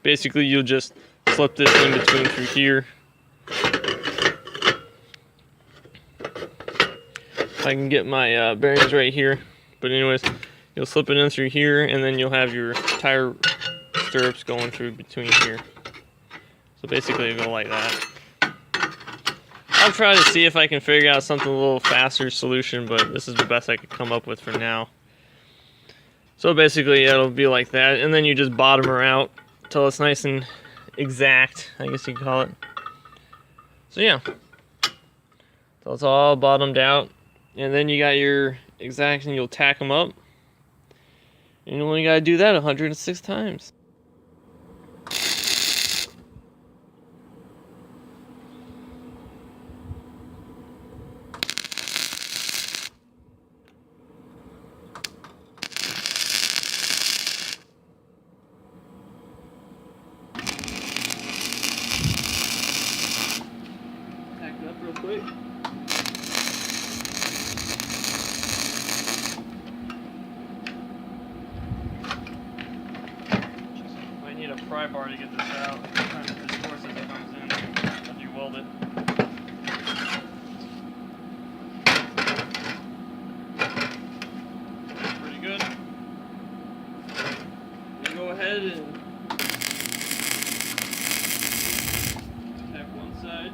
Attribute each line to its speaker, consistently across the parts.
Speaker 1: basically you'll just slip this in between through here. I can get my bearings right here, but anyways, you'll slip it in through here, and then you'll have your tire stirrups going through between here. So basically it'll go like that. I'll try to see if I can figure out something a little faster solution, but this is the best I could come up with for now. So basically it'll be like that, and then you just bottom her out until it's nice and exact, I guess you could call it. So yeah, so it's all bottomed out, and then you got your exact, and you'll tack them up, and you only gotta do that 106 times. Real quick. Might need a pry bar to get this out. It kind of distorts as it comes in as you weld it. Pretty good. You go ahead and tack one side.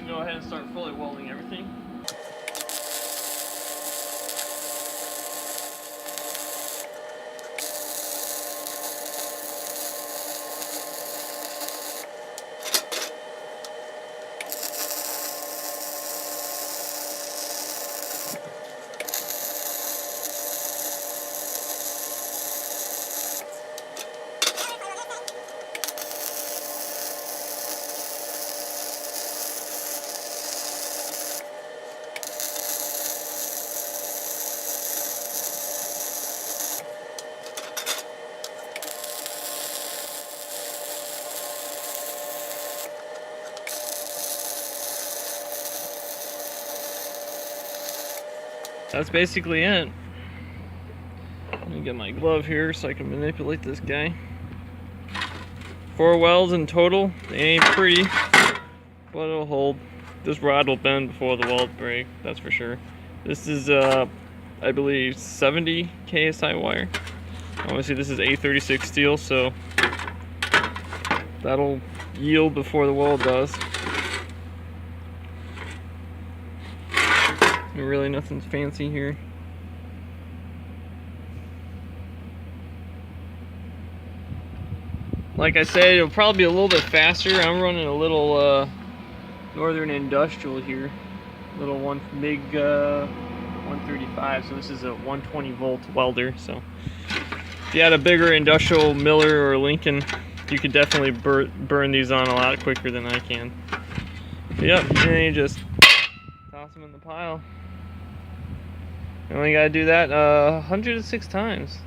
Speaker 1: Go ahead and start fully welding everything. That's basically it. Let me get my glove here so I can manipulate this guy. 4 welds in total. They ain't pretty, but it'll hold. This rod will bend before the weld break, that's for sure. This is, I believe, 70 KSI wire. Obviously this is A36 steel, so that'll yield before the weld does. Really nothing's fancy here. Like I said, it'll probably be a little bit faster. I'm running a little Northern Industrial here. Little MIG 135, so this is a 120 volt welder. So if you had a bigger industrial Miller or Lincoln, you could definitely burn these on a lot quicker than I can. But yep, and then you just toss them in the pile. You only gotta do that 106 times.